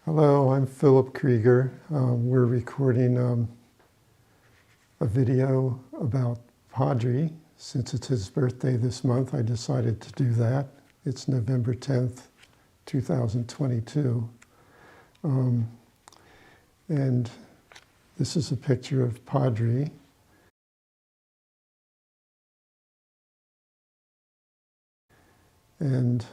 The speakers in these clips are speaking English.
Hello, I'm Philip Creager. We're recording a video about Padri. Since it's his birthday this month, I decided to do that. It's November 10th, 2022. And this is a picture of Padri. And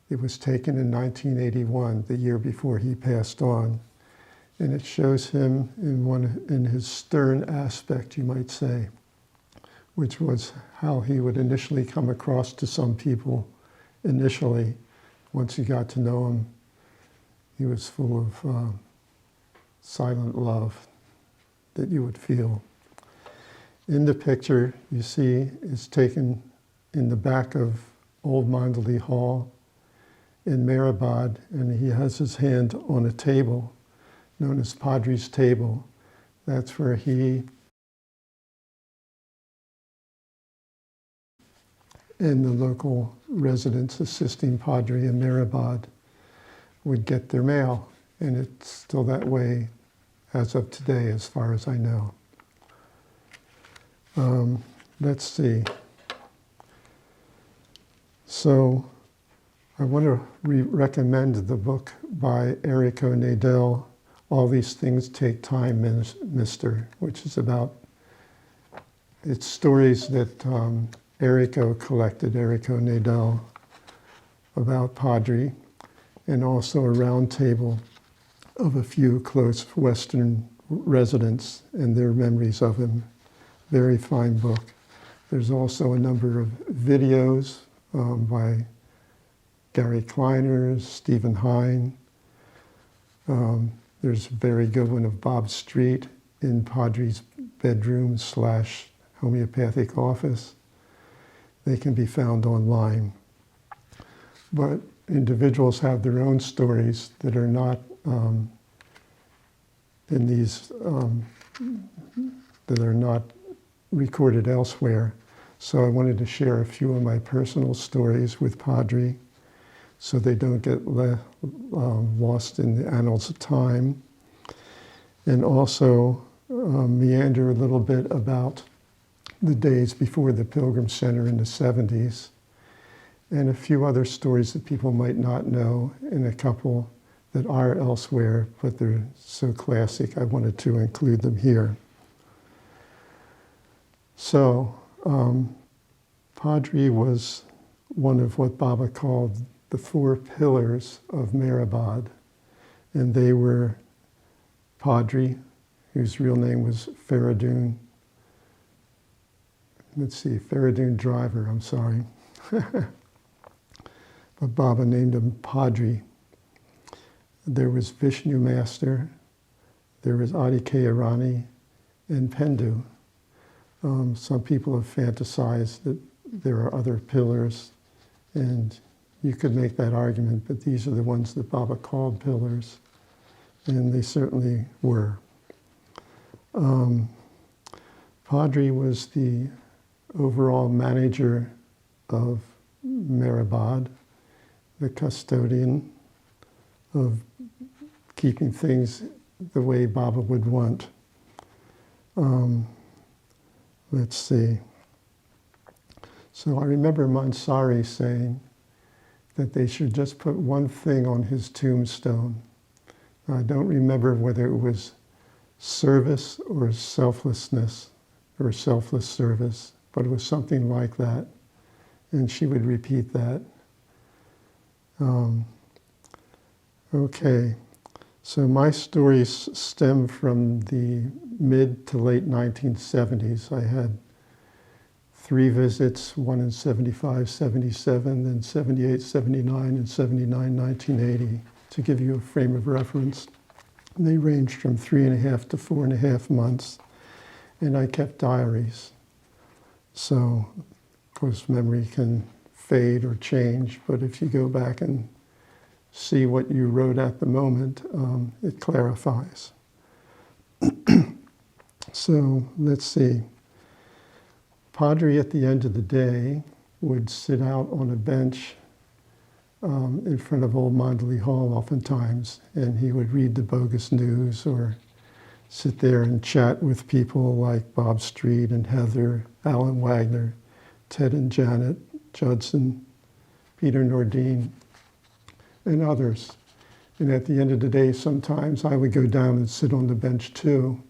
it was taken in 1981, the year before he passed on. And it shows him in his stern aspect, you might say, which was how he would initially come across to some people initially. Once you got to know him, he was full of silent love that you would feel. In the picture, you see, is taken in the back of Old Mandali Hall in Meherabad, and he has his hand on a table known as Padri's table. That's where he and the local residents assisting Padri in Meherabad would get their mail, and it's still that way as of today, as far as I know. Let's see. So I want to recommend the book by Errico Nadel, All These Things Take Time, Mister, which is about, it's stories that Errico collected, Errico Nadel, about Padri, and also a round table of a few close Western residents and their memories of him. Very fine book. There's also a number of videos by Gary Kleiner, Stephen Hine. There's a very good one of Bob Street in Padri's bedroom / homeopathic office. They can be found online. But individuals have their own stories that are not in these, that are not recorded elsewhere. So I wanted to share a few of my personal stories with Padri, so they don't get lost in the annals of time, and also meander a little bit about the days before the Pilgrim Center in the 70s, and a few other stories that people might not know, and a couple that are elsewhere, but they're so classic I wanted to include them here. So, Padri was one of what Baba called the 4 pillars of Meherabad, and they were Padri, whose real name was Faradun. Let's see, Faradun Driver, I'm sorry. But Baba named him Padri. There was Vishnu Master, there was Adi Keirani, and Pendu. Some people have fantasized that there are other pillars, and you could make that argument, but these are the ones that Baba called pillars, and they certainly were. Padri was the overall manager of Meherabad, the custodian of keeping things the way Baba would want. Let's see. So I remember Mansari saying that they should just put one thing on his tombstone. I don't remember whether it was service or selflessness or selfless service, but it was something like that. And she would repeat that. Okay, so my stories stem from the mid to late 1970s. I had 3 visits, one in 75, 77, then 78, 79, and 79, 1980, to give you a frame of reference. And they ranged from 3.5 to 4.5 months, and I kept diaries. So, of course, memory can fade or change, but if you go back and see what you wrote at the moment, it clarifies. So, let's see. Padri, at the end of the day, would sit out on a bench in front of old Mandali Hall oftentimes, and he would read the bogus news or sit there and chat with people like Bob Street and Heather, Alan Wagner, Ted and Janet, Judson, Peter Nordine, and others. And at the end of the day, sometimes I would go down and sit on the bench too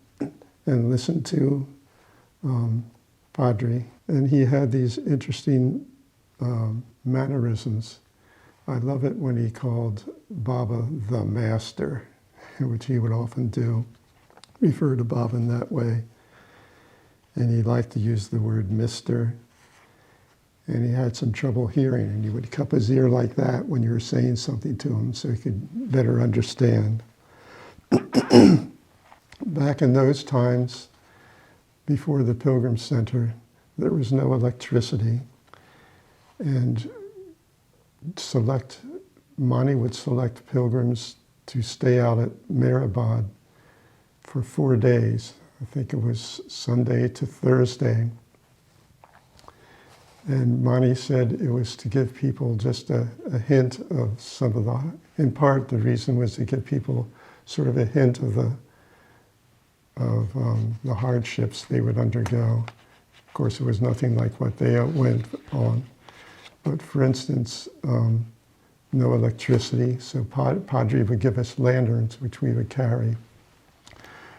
and listen to Padri. And he had these interesting mannerisms. I love it when he called Baba the master, which he would often do, refer to Baba in that way. And he liked to use the word mister. And he had some trouble hearing, and he would cup his ear like that when you were saying something to him so he could better understand. Back in those times, before the Pilgrim Center, there was no electricity. And Mani would select pilgrims to stay out at Meherabad for 4 days. I think it was Sunday to Thursday. And Mani said it was to give people just a hint of some of in part the reason was to give people sort of a hint of the hardships they would undergo. Of course, it was nothing like what they went on. But for instance, no electricity, so Padri would give us lanterns, which we would carry.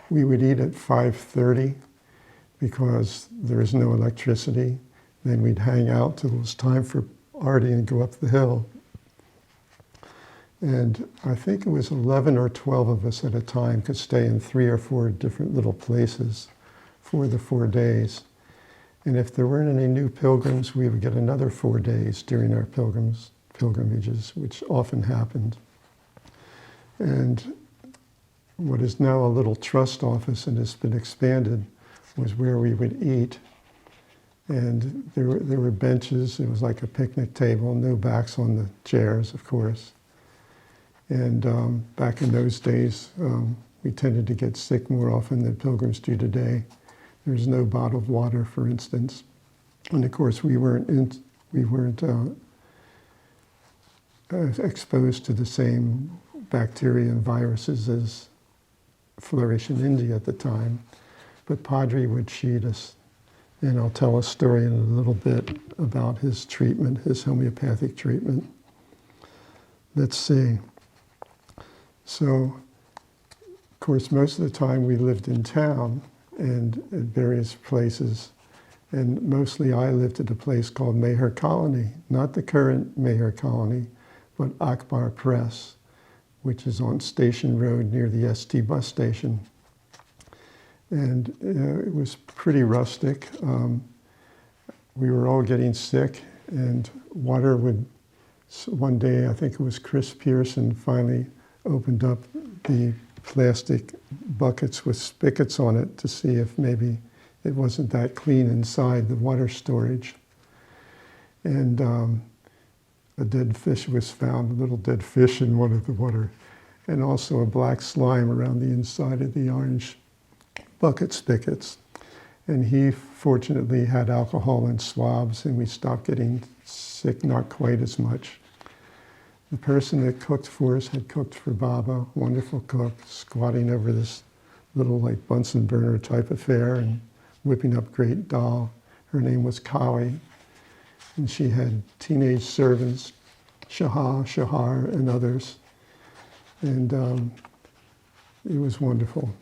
We would eat at 5:30 because there is no electricity. Then we'd hang out till it was time for arti and go up the hill. And I think it was 11 or 12 of us at a time could stay in 3 or 4 different little places for the 4 days. And if there weren't any new pilgrims, we would get another 4 days during our pilgrimages, which often happened. And what is now a little trust office and has been expanded was where we would eat. And there were benches. It was like a picnic table, no backs on the chairs, of course. And back in those days, we tended to get sick more often than pilgrims do today. There was no bottled water, for instance. And of course, we weren't exposed to the same bacteria and viruses as flourish in India at the time. But Padri would cheat us. And I'll tell a story in a little bit about his treatment, his homeopathic treatment. Let's see. So, of course, most of the time we lived in town and at various places. And mostly I lived at a place called Meher Colony, not the current Meher Colony, but Akbar Press, which is on Station Road near the ST bus station. And it was pretty rustic. We were all getting sick, and water would, one day I think it was Chris Pearson finally opened up the plastic buckets with spigots on it to see if maybe it wasn't that clean inside the water storage. And a dead fish was found, a little dead fish in one of the water, and also a black slime around the inside of the orange bucket spigots. And he fortunately had alcohol and swabs, and we stopped getting sick, not quite as much. The person that cooked for us had cooked for Baba, wonderful cook, squatting over this little like Bunsen burner type affair and whipping up great dal. Her name was Kawi, and she had teenage servants, Shahar, and others. And it was wonderful.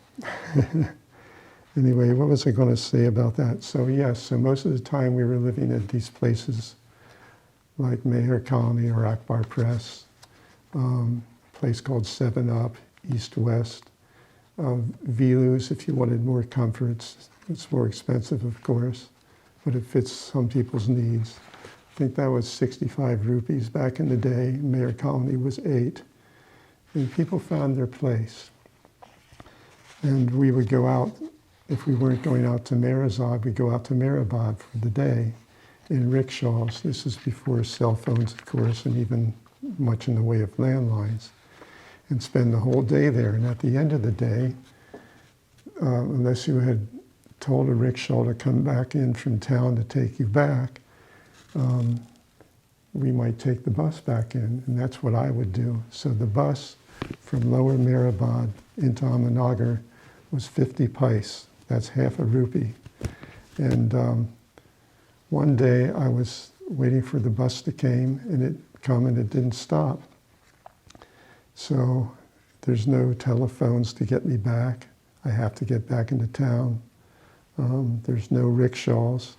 Anyway, what was I going to say about that? So yes, so most of the time we were living at these places like Meher Colony or Akbar Press, a place called 7 Up, East West. Vilus, if you wanted more comforts. It's more expensive, of course, but it fits some people's needs. I think that was 65 rupees back in the day. Meher Colony was 8. And people found their place. And we would go out. If we weren't going out to Meherabad, we'd go out to Meherabad for the day in rickshaws. This is before cell phones, of course, and even much in the way of landlines, and spend the whole day there. And at the end of the day, unless you had told a rickshaw to come back in from town to take you back, we might take the bus back in, and that's what I would do. So the bus from Lower Meherabad into Ahmednagar was 50 paise. That's half a rupee. And one day I was waiting for the bus to come, and it didn't stop. So there's no telephones to get me back. I have to get back into town. There's no rickshaws.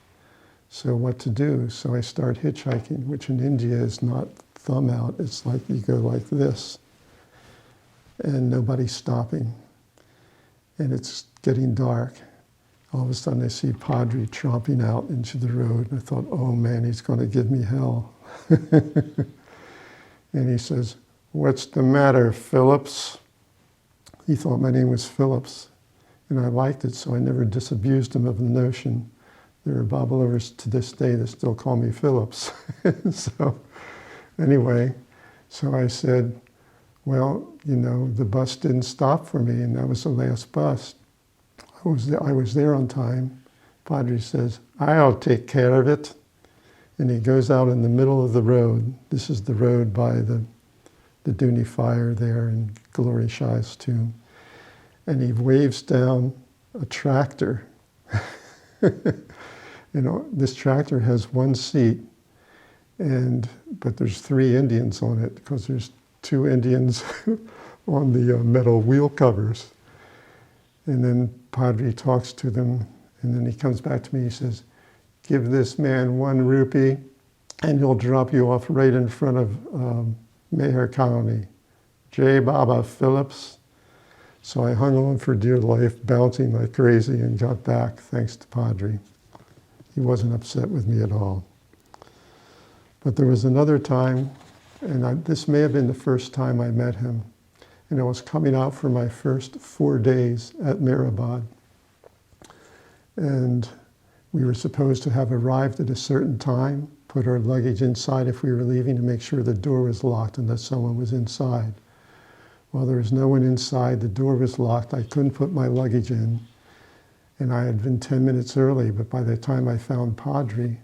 So what to do? So I start hitchhiking, which in India is not thumb out. It's like you go like this, and nobody's stopping. And it's getting dark. All of a sudden I see Padri tromping out into the road, and I thought, oh man, he's going to give me hell. And he says, "What's the matter, Phillips?" He thought my name was Phillips, and I liked it, so I never disabused him of the notion. There are Bible lovers to this day that still call me Phillips. So anyway, so I said, well, you know, the bus didn't stop for me, and that was the last bus. I was there on time. Padri says, "I'll take care of it." And he goes out in the middle of the road. This is the road by the Dooney Fire there in Glory Shai's tomb. And he waves down a tractor. You know, this tractor has one seat, but there's 3 Indians on it because there's 2 Indians on the metal wheel covers. And then Padri talks to them, and then he comes back to me, he says, "Give this man 1 rupee, and he'll drop you off right in front of Meher Colony. Jai Baba, Phillips." So I hung on for dear life, bouncing like crazy, and got back, thanks to Padri. He wasn't upset with me at all. But there was another time, and this may have been the first time I met him, and I was coming out for my first 4 days at Meherabad. And we were supposed to have arrived at a certain time, put our luggage inside if we were leaving, to make sure the door was locked and that someone was inside. Well, there was no one inside, the door was locked, I couldn't put my luggage in, and I had been 10 minutes early, but by the time I found Padri,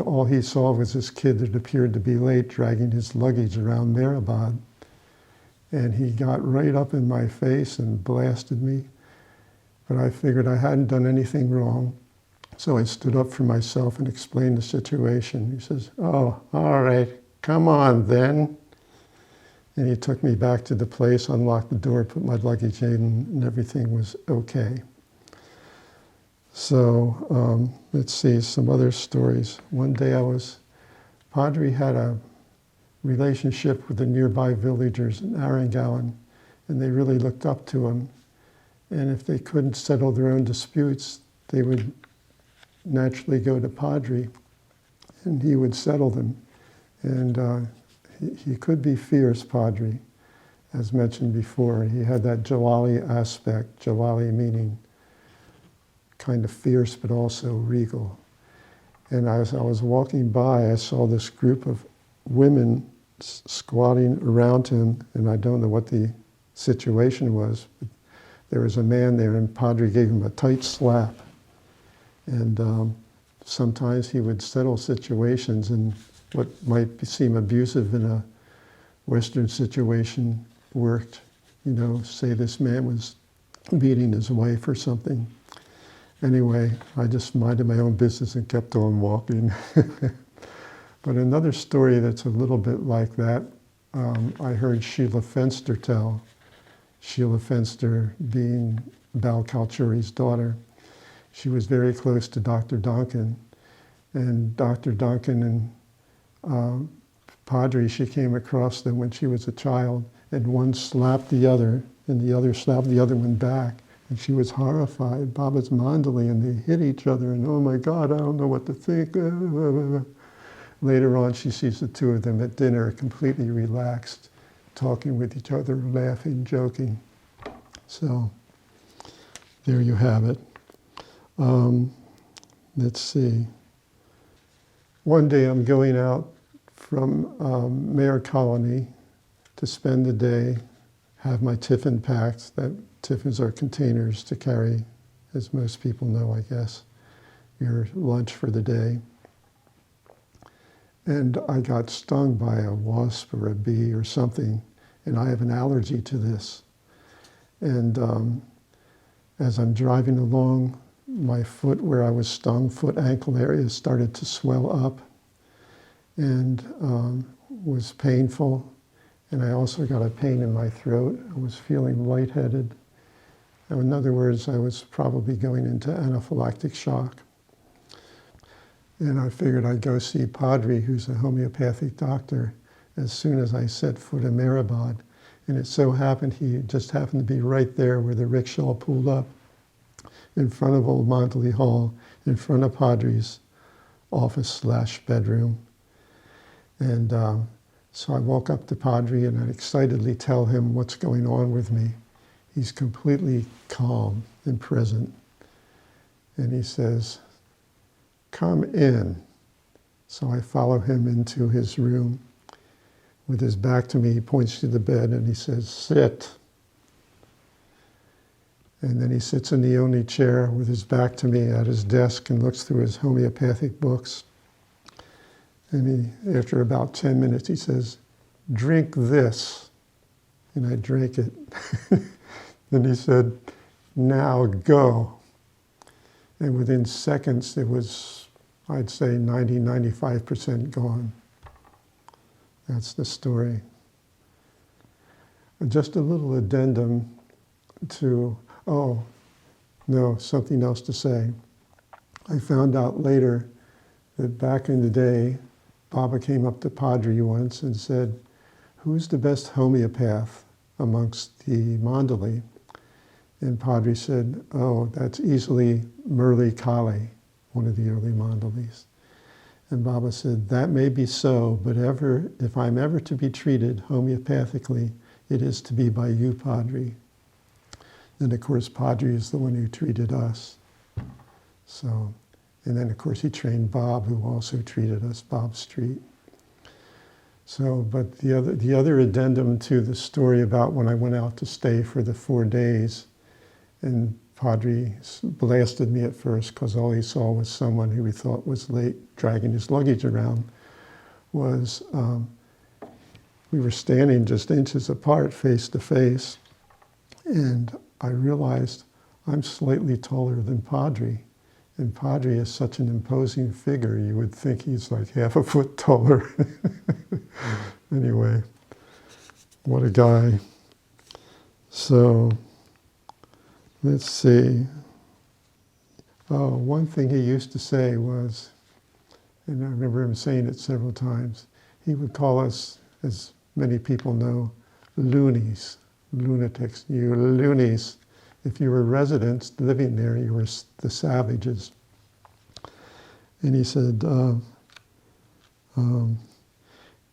all he saw was this kid that appeared to be late dragging his luggage around Meherabad. And he got right up in my face and blasted me. But I figured I hadn't done anything wrong. So I stood up for myself and explained the situation. He says, "Oh, all right, come on then." And he took me back to the place, unlocked the door, put my luggage in, and everything was okay. So let's see, some other stories. One day Padri had a relationship with the nearby villagers in Arangowan, and they really looked up to him. And if they couldn't settle their own disputes, they would naturally go to Padri, and he would settle them. And he could be fierce, Padri, as mentioned before. He had that Jalali aspect, Jalali meaning kind of fierce, but also regal. And as I was walking by, I saw this group of women squatting around him, and I don't know what the situation was, but there was a man there, and Padri gave him a tight slap. And sometimes he would settle situations, and what might seem abusive in a Western situation worked. You know, say this man was beating his wife or something. Anyway, I just minded my own business and kept on walking. But another story that's a little bit like that, I heard Sheila Fenster tell. Sheila Fenster being Bal Kalchuri's daughter. She was very close to Dr. Duncan. And Dr. Duncan and Padri, she came across them when she was a child, and one slapped the other, and the other slapped the other one back. And she was horrified. Baba's Mandali, and they hit each other, and oh my God, I don't know what to think. Later on, she sees the 2 of them at dinner, completely relaxed, talking with each other, laughing, joking. So there you have it. Let's see. One day I'm going out from Meher Colony to spend the day, have my tiffin packed. That tiffins are containers to carry, as most people know, I guess, your lunch for the day. and I got stung by a wasp or a bee or something, and I have an allergy to this. And as I'm driving along, my foot where I was stung, foot ankle area, started to swell up and was painful. And I also got a pain in my throat. I was feeling lightheaded. In other words, I was probably going into anaphylactic shock. And I figured I'd go see Padri, who's a homeopathic doctor, as soon as I set foot in Meherabad. And it so happened he just happened to be right there where the rickshaw pulled up, in front of old Mandali Hall, in front of Padri's office/bedroom. And so I walk up to Padri and I excitedly tell him what's going on with me. He's completely calm and present. And he says, "Come in." So I follow him into his room. With his back to me, he points to the bed and he says, "Sit." And then he sits in the only chair with his back to me at his desk and looks through his homeopathic books. And after about 10 minutes, he says, "Drink this." And I drank it. Then he said, "Now go." And within seconds, it was, I'd say, 95% gone. That's the story. Just a little addendum to, something else to say. I found out later that back in the day, Baba came up to Padri once and said, "Who's the best homeopath amongst the Mandali?" And Padri said, "Oh, that's easily Murli Kali, one of the early Mandalis." And Baba said, "That may be so, but if I'm ever to be treated homeopathically, it is to be by you, Padri." And of course, Padri is the one who treated us. So, and then of course he trained Bob, who also treated us, Bob Street. So, but the other addendum to the story about when I went out to stay for the 4 days, and Padri blasted me at first because all he saw was someone who he thought was late dragging his luggage around, was we were standing just inches apart, face to face, and I realized I'm slightly taller than Padri. And Padri is such an imposing figure, you would think he's like half a foot taller. Anyway, what a guy. So, let's see. Oh, one thing he used to say was, and I remember him saying it several times, he would call us, as many people know, loonies, lunatics. You loonies. If you were residents living there, you were the savages. And he said,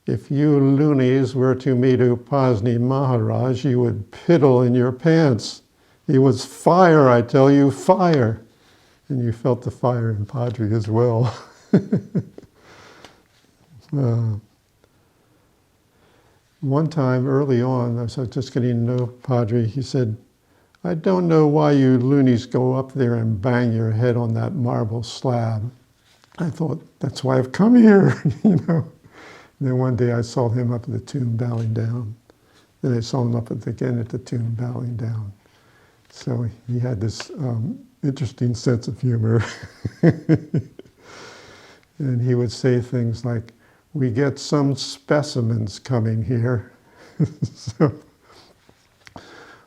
if you loonies were to meet Upasni Maharaj, you would piddle in your pants. He was fire, I tell you, fire. And you felt the fire in Padri as well. One time early on, I was just getting to know Padri, he said, "I don't know why you loonies go up there and bang your head on that marble slab." I thought, that's why I've come here, you know. And then one day I saw him up at the tomb bowing down. Then I saw him up again at the tomb bowing down. So he had this interesting sense of humor. And he would say things like, "We get some specimens coming here." So,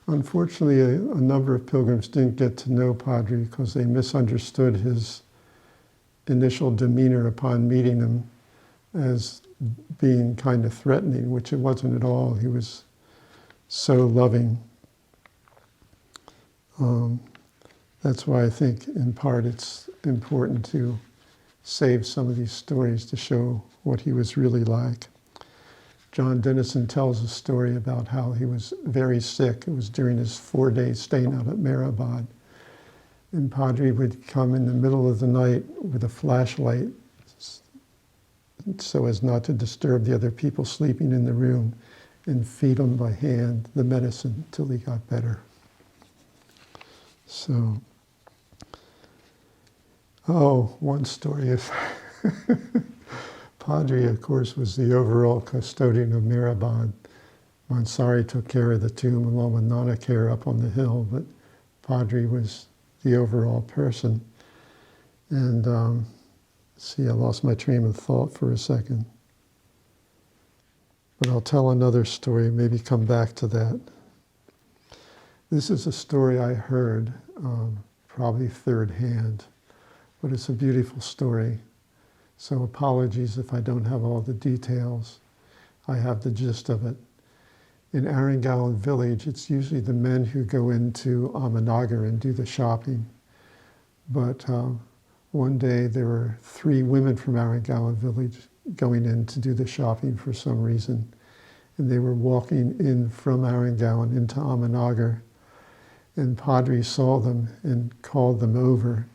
unfortunately, a number of pilgrims didn't get to know Padri because they misunderstood his initial demeanor upon meeting him as being kind of threatening, which it wasn't at all. He was so loving. That's why I think, in part, it's important to save some of these stories to show what he was really like. John Dennison tells a story about how he was very sick. It was during his 4-day stay out at Meherabad. And Padri would come in the middle of the night with a flashlight so as not to disturb the other people sleeping in the room and feed him by hand the medicine till he got better. So, one story is Padri, of course, was the overall custodian of Meherabad. Mansari took care of the tomb along with Nanakare up on the hill, but Padri was the overall person. And see, I lost my train of thought for a second. But I'll tell another story, maybe come back to that. This is a story I heard, probably third hand, but it's a beautiful story. So apologies if I don't have all the details. I have the gist of it. In Arangalan village, it's usually the men who go into Ahmednagar and do the shopping. But one day there were 3 women from Arangalan village going in to do the shopping for some reason. And they were walking in from Arangalan into Ahmednagar. And Padri saw them and called them over.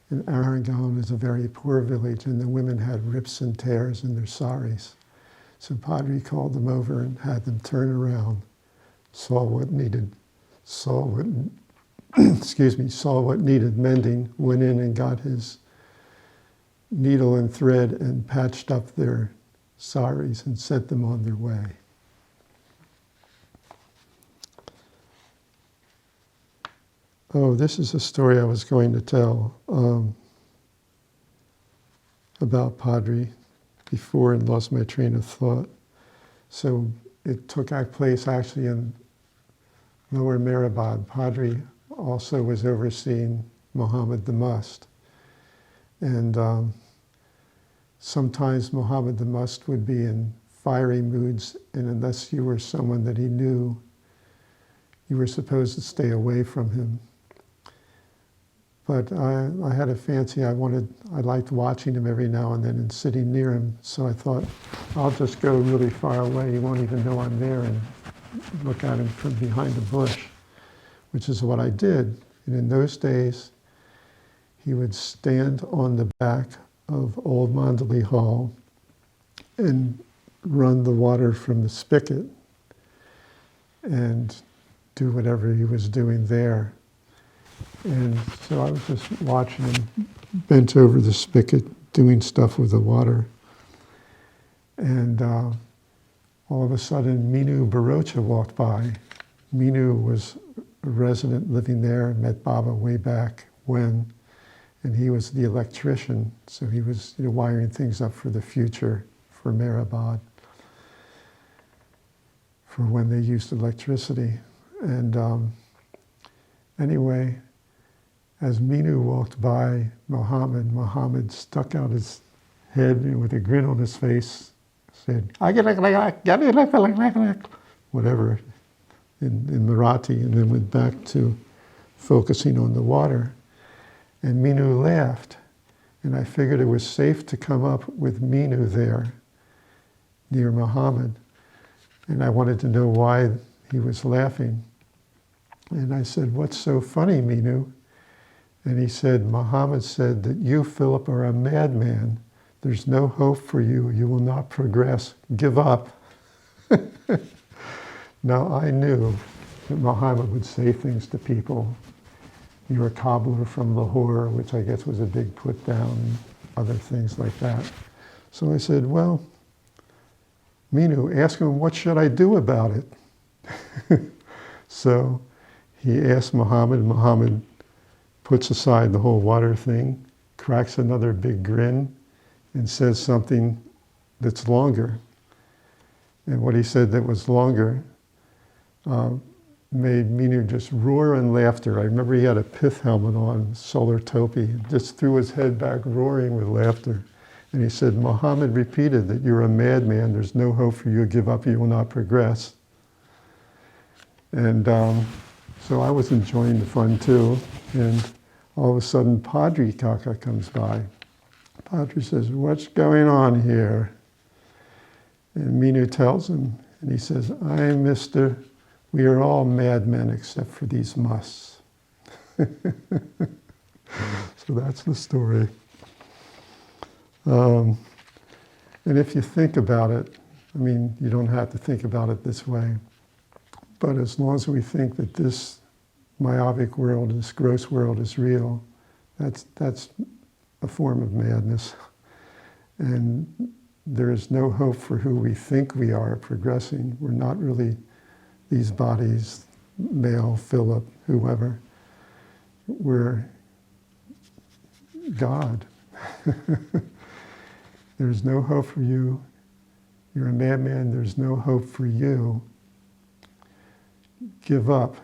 And Arangalan is a very poor village, and the women had rips and tears in their saris. So Padri called them over and had them turn around, saw what needed mending, went in and got his needle and thread and patched up their saris and sent them on their way. Oh, this is a story I was going to tell about Padri before and lost my train of thought. So it took place actually in Lower Meherabad. Padri also was overseeing Muhammad the Must. And sometimes Muhammad the Must would be in fiery moods, and unless you were someone that he knew, you were supposed to stay away from him. But I had a fancy, I liked watching him every now and then and sitting near him, so I thought, I'll just go really far away, he won't even know I'm there, and look at him from behind a bush, which is what I did. And in those days, he would stand on the back of Old Mandali Hall and run the water from the spigot and do whatever he was doing there. And so I was just watching him bent over the spigot, doing stuff with the water. And all of a sudden, Minu Barocha walked by. Minu was a resident living there, met Baba way back when, and he was the electrician, so he was wiring things up for the future for Meherabad, for when they used electricity. And anyway, as Minu walked by Muhammad stuck out his head and with a grin on his face, said, whatever, in Marathi, and then went back to focusing on the water. And Minu laughed, and I figured it was safe to come up with Minu there, near Muhammad. And I wanted to know why he was laughing. And I said, "What's so funny, Minu?" And he said, "Muhammad said that you, Philip, are a madman. There's no hope for you. You will not progress. Give up." Now, I knew that Muhammad would say things to people. You're a cobbler from Lahore, which I guess was a big put down, and other things like that. So I said, "Well, Minu, ask him, what should I do about it?" So he asked Muhammad. Muhammad puts aside the whole water thing, cracks another big grin, and says something that's longer. And what he said that was longer made Minu just roar in laughter. I remember he had a pith helmet on, solar topi, and just threw his head back roaring with laughter. And he said, "Muhammad repeated that you're a madman, there's no hope for you, give up, you will not progress." And so I was enjoying the fun too. And all of a sudden, Padri Kaka comes by. Padri says, "What's going on here?" And Minu tells him, and he says, "I, mister, we are all madmen except for these musts." So that's the story. And if you think about it, I mean, you don't have to think about it this way, but as long as we think that this myopic world, this gross world is real, that's a form of madness. And there is no hope for who we think we are progressing. We're not really these bodies, male, Philip, whoever. We're God. There's no hope for you. You're a madman. There's no hope for you. Give up.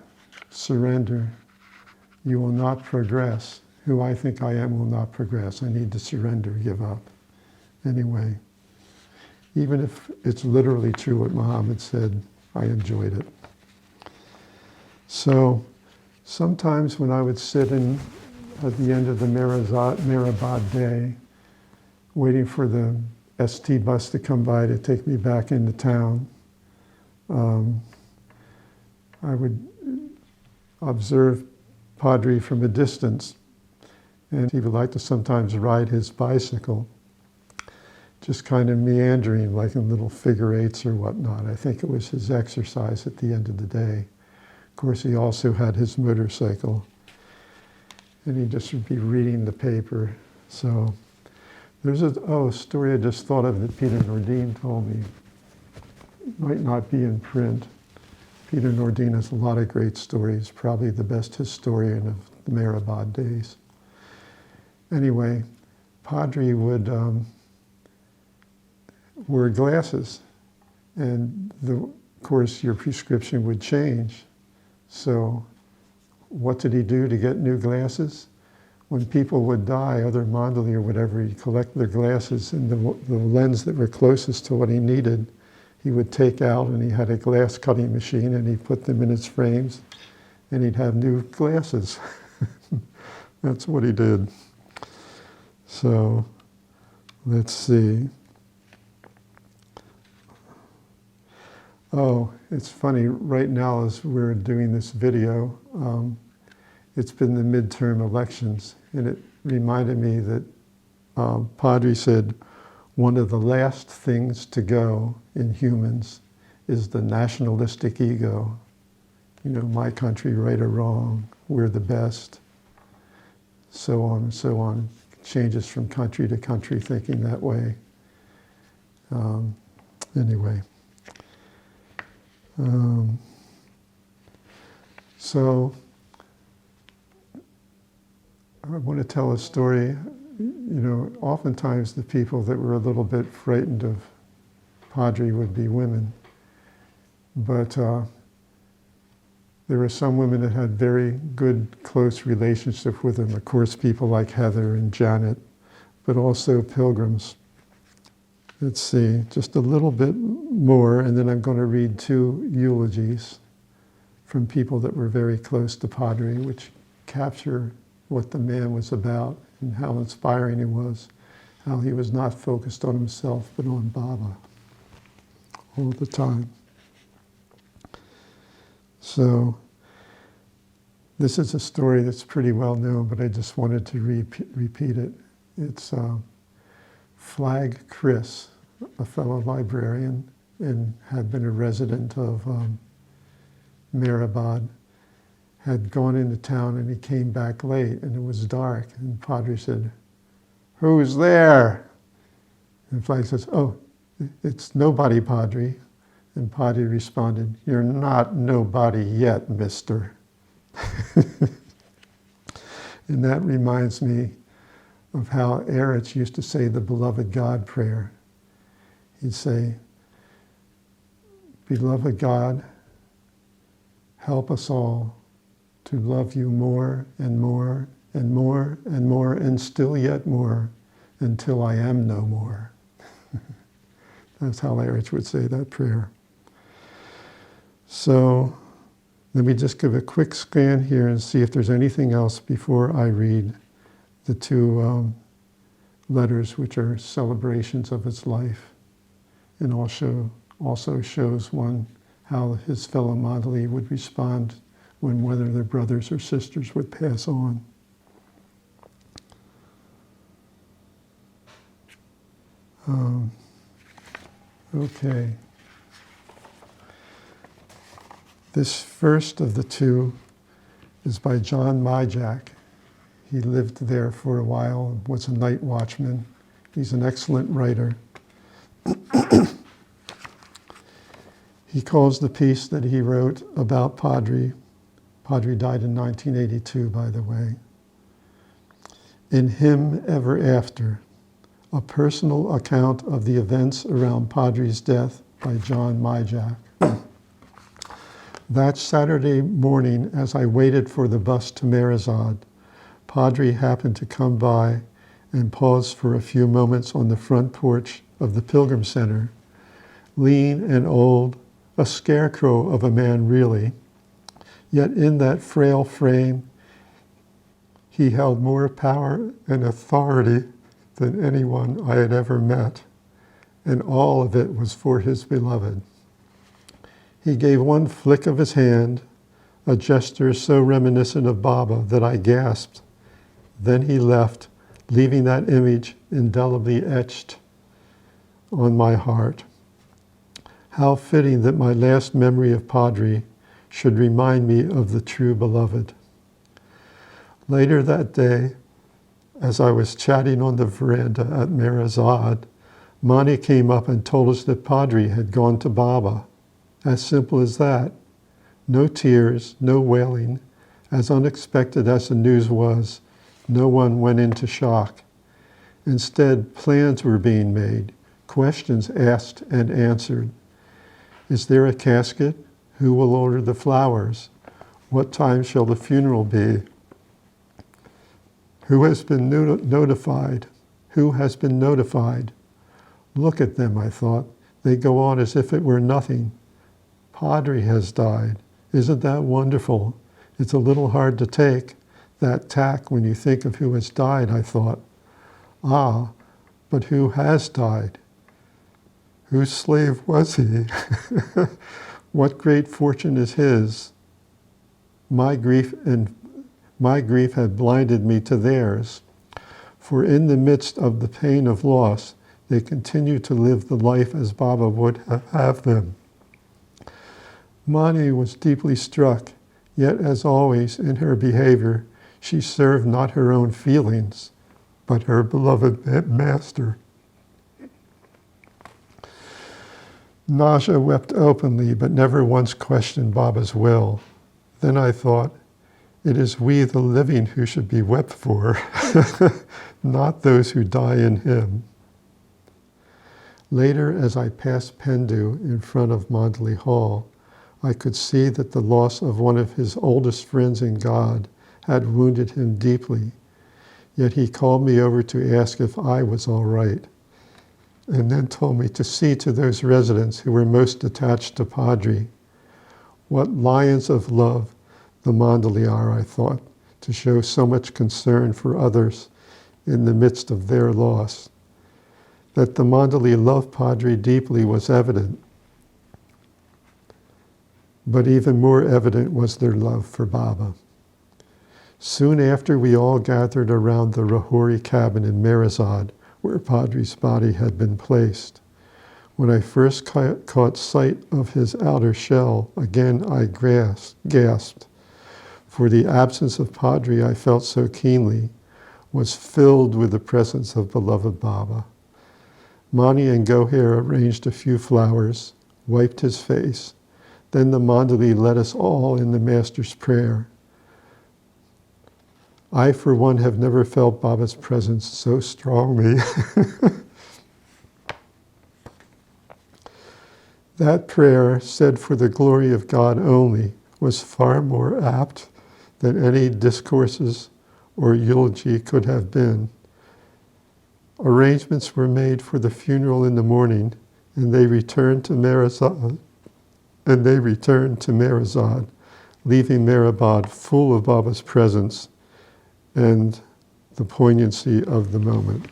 Surrender. You will not progress. Who I think I am will not progress. I need to surrender, give up. Anyway, even if it's literally true what Muhammad said, I enjoyed it. So sometimes when I would sit at the end of the Meherabad day, waiting for the ST bus to come by to take me back into town, I would observe Padri from a distance, and he would like to sometimes ride his bicycle, just kind of meandering like in little figure eights or whatnot. I think it was his exercise at the end of the day. Of course, he also had his motorcycle, and he just would be reading the paper. So there's a story I just thought of that Peter Nordine told me. It might not be in print. Peter Nordine has a lot of great stories, probably the best historian of the Meherabad days. Anyway, Padri would wear glasses, and of course your prescription would change. So what did he do to get new glasses? When people would die, other Mandali or whatever, he'd collect their glasses, and the lens that were closest to what he needed, he would take out, and he had a glass cutting machine, and he put them in his frames, and he'd have new glasses. That's what he did. So let's see. Oh, it's funny, right now as we're doing this video, it's been the midterm elections, and it reminded me that Padri said, one of the last things to go in humans is the nationalistic ego. You know, my country, right or wrong, we're the best, so on and so on. Changes from country to country thinking that way. Anyway. So I want to tell a story. You know, oftentimes the people that were a little bit frightened of Padri would be women. But there were some women that had very good, close relationships with him. Of course, people like Heather and Janet, but also pilgrims. Let's see, just a little bit more, and then I'm going to read 2 eulogies from people that were very close to Padri, which capture what the man was about and how inspiring he was, how he was not focused on himself, but on Baba all the time. So this is a story that's pretty well known, but I just wanted to repeat it. It's Flag Chris, a fellow librarian, and had been a resident of Meherabad, had gone into town, and he came back late, and it was dark, and Padri said, "Who's there?" And Flag says, "Oh, it's nobody, Padri." And Padri responded, "You're not nobody yet, mister." And that reminds me of how Eretz used to say the Beloved God prayer. He'd say, "Beloved God, help us all to love you more and more and more and more and still yet more until I am no more." That's how Eretz would say that prayer. So let me just give a quick scan here and see if there's anything else before I read the 2 letters, which are celebrations of his life, and also shows one how his fellow Mandali would respond when one of their brothers or sisters would pass on. Okay. This first of the 2 is by John Myjack. He lived there for a while, was a night watchman. He's an excellent writer. He calls the piece that he wrote about Padri died in 1982, by the way, In Him Ever After, a personal account of the events around Padri's death by John Mijak. That Saturday morning, as I waited for the bus to Meherabad, Padri happened to come by and pause for a few moments on the front porch of the Pilgrim Center. Lean and old, a scarecrow of a man really, yet in that frail frame, he held more power and authority than anyone I had ever met, and all of it was for his beloved. He gave one flick of his hand, a gesture so reminiscent of Baba that I gasped. Then he left, leaving that image indelibly etched on my heart. How fitting that my last memory of Padri should remind me of the true beloved. Later that day, as I was chatting on the veranda at Meherabad, Mani came up and told us that Padri had gone to Baba. As simple as that. No tears, no wailing. As unexpected as the news was, no one went into shock. Instead, plans were being made, questions asked and answered. Is there a casket? Who will order the flowers? What time shall the funeral be? Who has been notified? Who has been notified? Look at them, I thought. They go on as if it were nothing. Padri has died. Isn't that wonderful? It's a little hard to take, that tack, when you think of who has died, I thought. Ah, but who has died? Whose slave was he? What great fortune is his? My grief had blinded me to theirs. For in the midst of the pain of loss, they continue to live the life as Baba would have them. Mani was deeply struck, yet as always in her behavior, she served not her own feelings, but her beloved master. Naja wept openly, but never once questioned Baba's will. Then I thought, it is we the living who should be wept for, not those who die in him. Later, as I passed Pendu in front of Mandali Hall, I could see that the loss of one of his oldest friends in God had wounded him deeply. Yet he called me over to ask if I was all right, and then told me to see to those residents who were most attached to Padri. What lions of love the Mandali are, I thought, to show so much concern for others in the midst of their loss. That the Mandali loved Padri deeply was evident, but even more evident was their love for Baba. Soon after, we all gathered around the Rahuri cabin in Meherabad, where Padri's body had been placed. When I first caught sight of his outer shell, again I gasped, for the absence of Padri I felt so keenly was filled with the presence of beloved Baba. Mani and Goher arranged a few flowers, wiped his face. Then the Mandali led us all in the Master's prayer. I, for one, have never felt Baba's presence so strongly. That prayer, said for the glory of God only, was far more apt than any discourses or eulogy could have been. Arrangements were made for the funeral in the morning, and they returned to Meherabad, leaving Meherabad full of Baba's presence and the poignancy of the moment.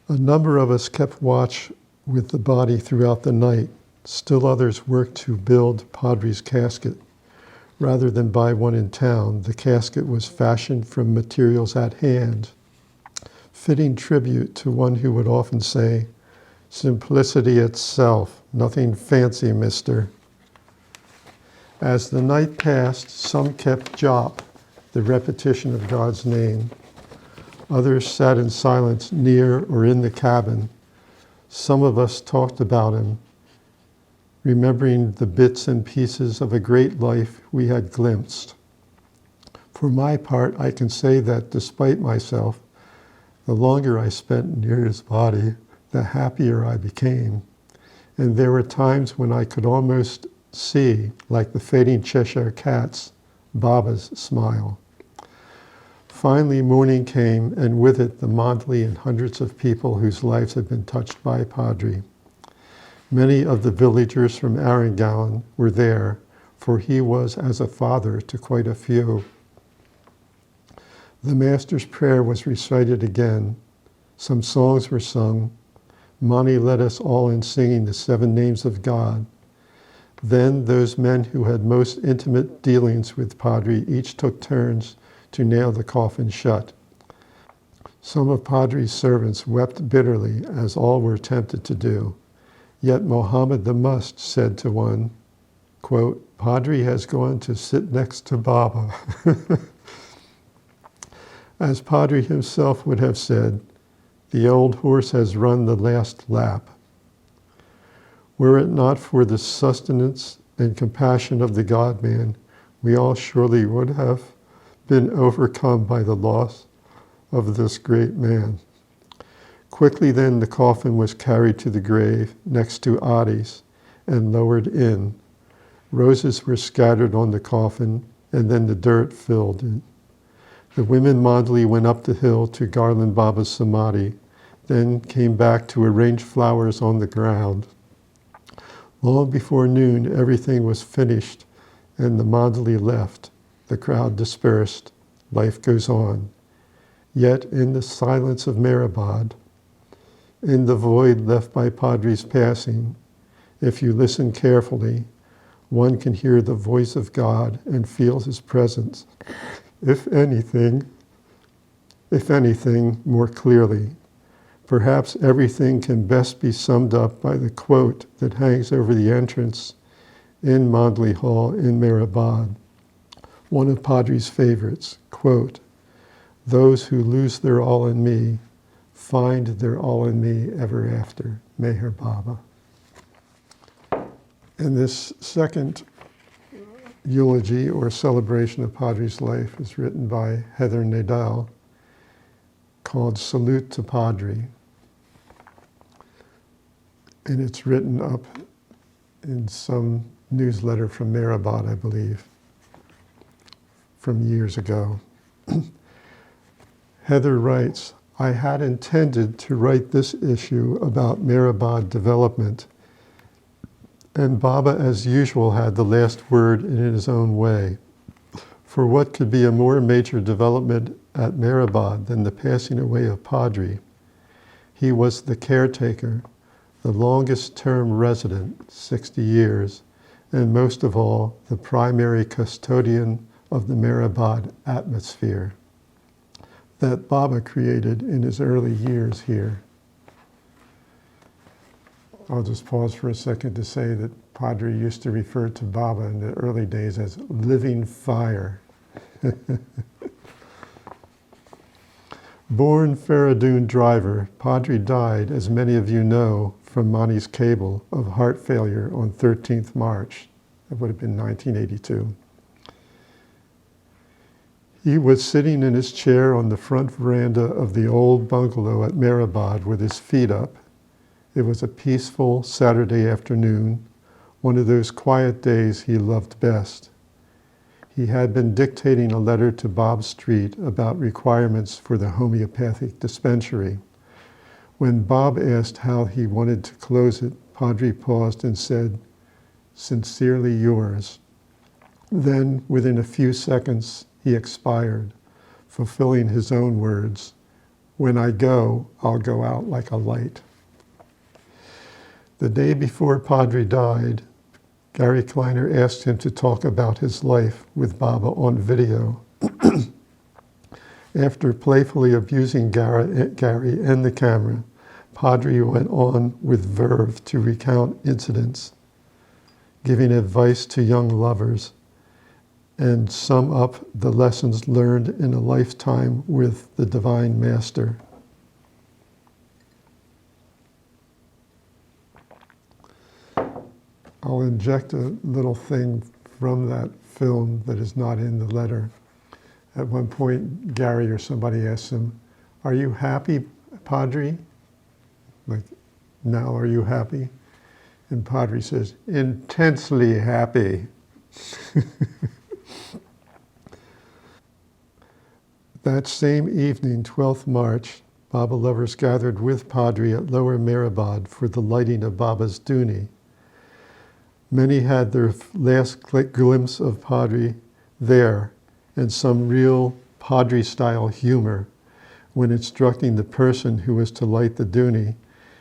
A number of us kept watch with the body throughout the night. Still others worked to build Padri's casket. Rather than buy one in town, the casket was fashioned from materials at hand, fitting tribute to one who would often say, "Simplicity itself, nothing fancy, mister." As the night passed, some kept jop, the repetition of God's name. Others sat in silence near or in the cabin. Some of us talked about him, remembering the bits and pieces of a great life we had glimpsed. For my part, I can say that despite myself, the longer I spent near his body, the happier I became. And there were times when I could almost see, like the fading Cheshire cat's, Baba's smile. Finally, morning came, and with it the Mandali and hundreds of people whose lives had been touched by Padri. Many of the villagers from Arangowan were there, for he was as a father to quite a few. The Master's prayer was recited again. Some songs were sung. Mani led us all in singing the 7 names of God. Then those men who had most intimate dealings with Padri each took turns to nail the coffin shut. Some of Padri's servants wept bitterly, as all were tempted to do. Yet Mohammed the Must said to one, quote, "Padri has gone to sit next to Baba." As Padri himself would have said, the old horse has run the last lap. Were it not for the sustenance and compassion of the God-man, we all surely would have been overcome by the loss of this great man. Quickly then the coffin was carried to the grave next to Adi's and lowered in. Roses were scattered on the coffin, and then the dirt filled it. The women Mandali went up the hill to garland Baba's samadhi, then came back to arrange flowers on the ground. Long before noon, everything was finished, and the Mandali left. The crowd dispersed. Life goes on. Yet in the silence of Meherabad, in the void left by Padri's passing, if you listen carefully, one can hear the voice of God and feel his presence, if anything, more clearly. Perhaps everything can best be summed up by the quote that hangs over the entrance in Mandali Hall in Meherabad, one of Padri's favorites, quote, "Those who lose their all in me find their all in me ever after, Meher Baba." And this second eulogy or celebration of Padri's life is written by Heather Nadal, called Salute to Padri. And it's written up in some newsletter from Meherabad, I believe, from years ago. Heather writes, "I had intended to write this issue about Meherabad development, and Baba, as usual, had the last word in his own way. For what could be a more major development at Meherabad than the passing away of Padri? He was the caretaker, the longest-term resident, 60 years, and most of all, the primary custodian of the Meherabad atmosphere that Baba created in his early years here." I'll just pause for a second to say that Padri used to refer to Baba in the early days as living fire. Born Ferradoon driver, Padri died, as many of you know, from Mani's cable of heart failure on 13th March. That would have been 1982. He was sitting in his chair on the front veranda of the old bungalow at Meherabad with his feet up. It was a peaceful Saturday afternoon, one of those quiet days he loved best. He had been dictating a letter to Bob Street about requirements for the homeopathic dispensary. When Bob asked how he wanted to close it, Padri paused and said, "Sincerely yours." Then, within a few seconds, he expired, fulfilling his own words, "When I go, I'll go out like a light." The day before Padri died, Gary Kleiner asked him to talk about his life with Baba on video. After playfully abusing Gary and the camera, Padri went on with verve to recount incidents, giving advice to young lovers, and sum up the lessons learned in a lifetime with the Divine Master. I'll inject a little thing from that film that is not in the letter. At one point, Gary or somebody asks him, "Are you happy, Padri?" Like, "Now are you happy?" And Padri says, "Intensely happy." That same evening, 12th March, Baba lovers gathered with Padri at Lower Meherabad for the lighting of Baba's Duni. Many had their last glimpse of Padri there, and some real Padri-style humor. When instructing the person who was to light the Duni,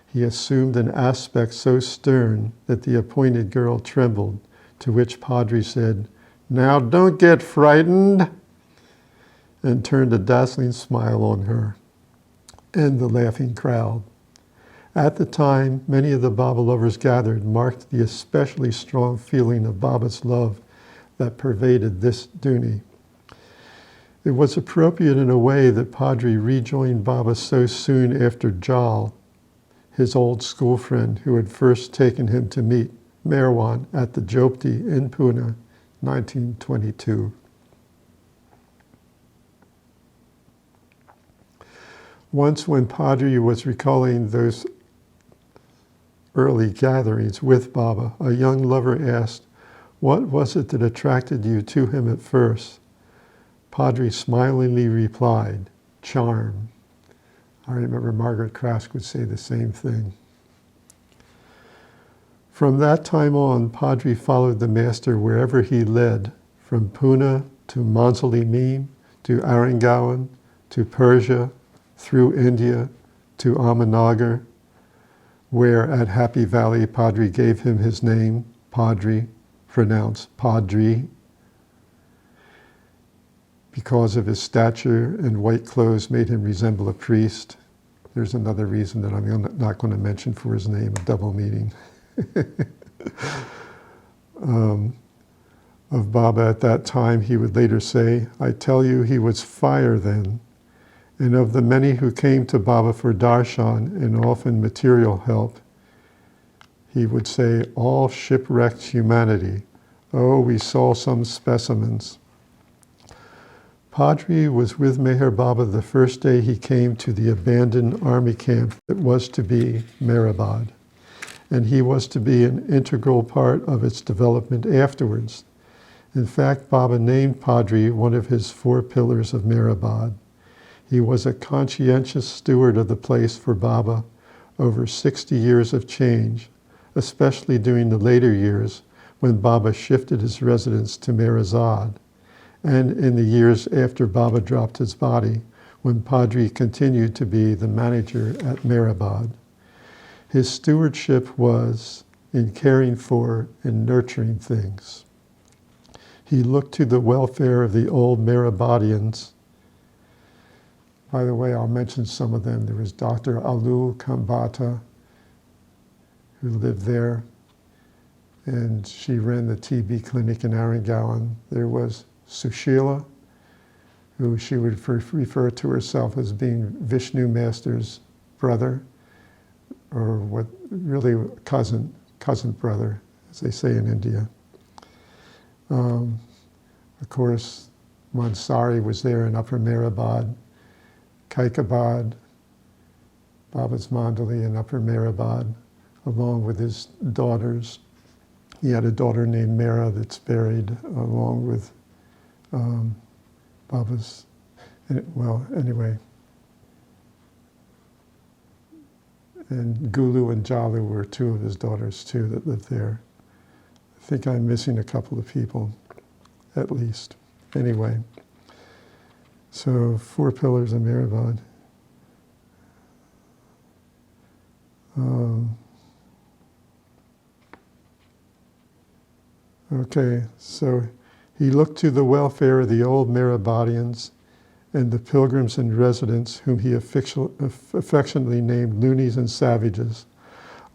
he assumed an aspect so stern that the appointed girl trembled, to which Padri said, "Now don't get frightened," and turned a dazzling smile on her and the laughing crowd. At the time, many of the Baba lovers gathered marked the especially strong feeling of Baba's love that pervaded this Duni. It was appropriate in a way that Padri rejoined Baba so soon after Jal, his old school friend who had first taken him to meet Meherwan at the Jopti in Pune, 1922. Once when Padri was recalling those early gatherings with Baba, a young lover asked, "What was it that attracted you to him at first?" Padri smilingly replied, "Charm." I remember Margaret Krask would say the same thing. From that time on, Padri followed the master wherever he led, from Pune to Mandali to Arangawan to Persia, through India to Ahmednagar, where at Happy Valley Padri gave him his name, Padri, pronounced Padri, because of his stature and white clothes made him resemble a priest. There's another reason that I'm not going to mention for his name, a double meaning. Of Baba at that time, he would later say, "I tell you, he was fire then." And of the many who came to Baba for darshan and often material help, he would say, "All shipwrecked humanity. Oh, we saw some specimens." Padri was with Meher Baba the first day he came to the abandoned army camp that was to be Meherabad, and he was to be an integral part of its development afterwards. In fact, Baba named Padri one of his 4 pillars of Meherabad. He was a conscientious steward of the place for Baba over 60 years of change, especially during the later years when Baba shifted his residence to Meherabad, and in the years after Baba dropped his body, when Padri continued to be the manager at Meherabad. His stewardship was in caring for and nurturing things. He looked to the welfare of the old Meherabadians. By the way, I'll mention some of them. There was Dr. Alul Kambata, who lived there, and she ran the TB clinic in Arangawan. There was Sushila, who she would refer to herself as being Vishnu Master's brother, or what really cousin brother, as they say in India. Of course, Mansari was there in Upper Meherabad. Kaikabad, Baba's Mandali in Upper Meherabad, along with his daughters. He had a daughter named Mera that's buried along with Baba's, well, anyway. And Gulu and Jalu were 2 of his daughters too that lived there. I think I'm missing a couple of people, at least. Anyway, so 4 pillars of Meherabad. Okay, so he looked to the welfare of the old Meherabadians and the pilgrims and residents whom he affectionately named loonies and savages.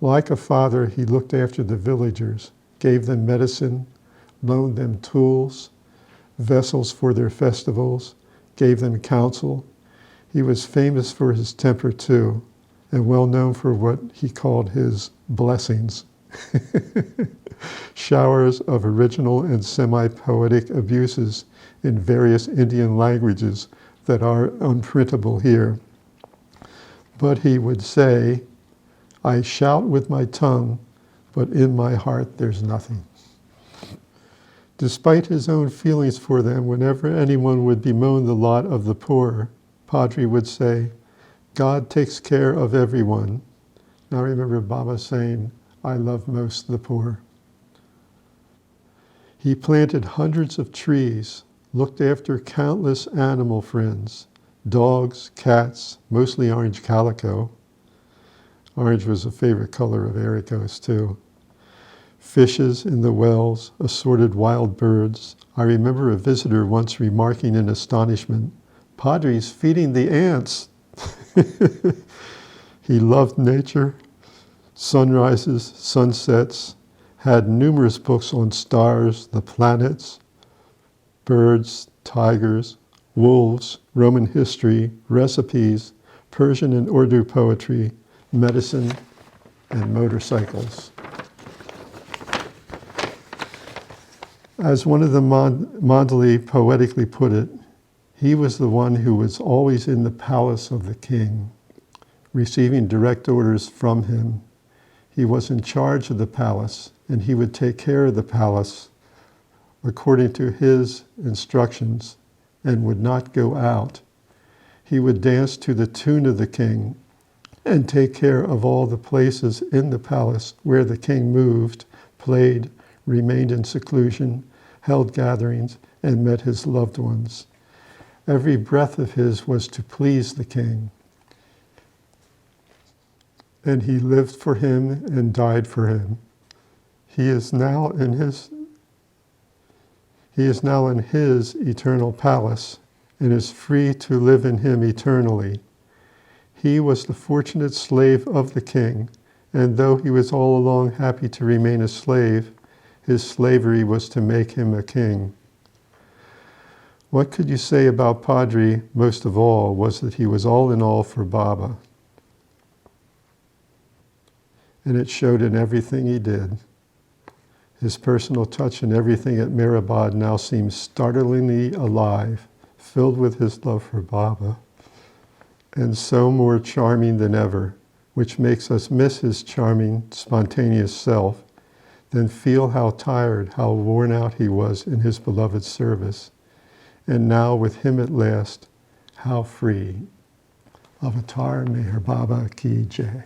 Like a father, he looked after the villagers, gave them medicine, loaned them tools, vessels for their festivals, gave them counsel. He was famous for his temper too, and well known for what he called his blessings, Showers of original and semi-poetic abuses in various Indian languages that are unprintable here. But he would say, I shout with my tongue, but in my heart there's nothing. Despite his own feelings for them, whenever anyone would bemoan the lot of the poor, Padri would say, God takes care of everyone. Now I remember Baba saying, I love most the poor. He planted hundreds of trees, looked after countless animal friends, dogs, cats, mostly orange calico. Orange was a favorite color of Ericos too. Fishes in the wells, assorted wild birds. I remember a visitor once remarking in astonishment, Padri's feeding the ants. He loved nature, sunrises, sunsets, had numerous books on stars, the planets, birds, tigers, wolves, Roman history, recipes, Persian and Urdu poetry, medicine, and motorcycles. As one of the Mandali poetically put it, he was the one who was always in the palace of the king, receiving direct orders from him. He was in charge of the palace, and he would take care of the palace according to his instructions and would not go out. He would dance to the tune of the king and take care of all the places in the palace where the king moved, played, remained in seclusion, held gatherings, and met his loved ones. Every breath of his was to please the king. And he lived for him and died for him. He is now in his eternal palace and is free to live in him eternally. He was the fortunate slave of the king, and though he was all along happy to remain a slave, his slavery was to make him a king. What could you say about Padri most of all was that he was all in all for Baba. And it showed in everything he did. His personal touch in everything at Meherabad now seems startlingly alive, filled with his love for Baba, and so more charming than ever, which makes us miss his charming, spontaneous self, then feel how tired, how worn out he was in his beloved service. And now with him at last, how free. Avatar Meher Baba Ki Jai.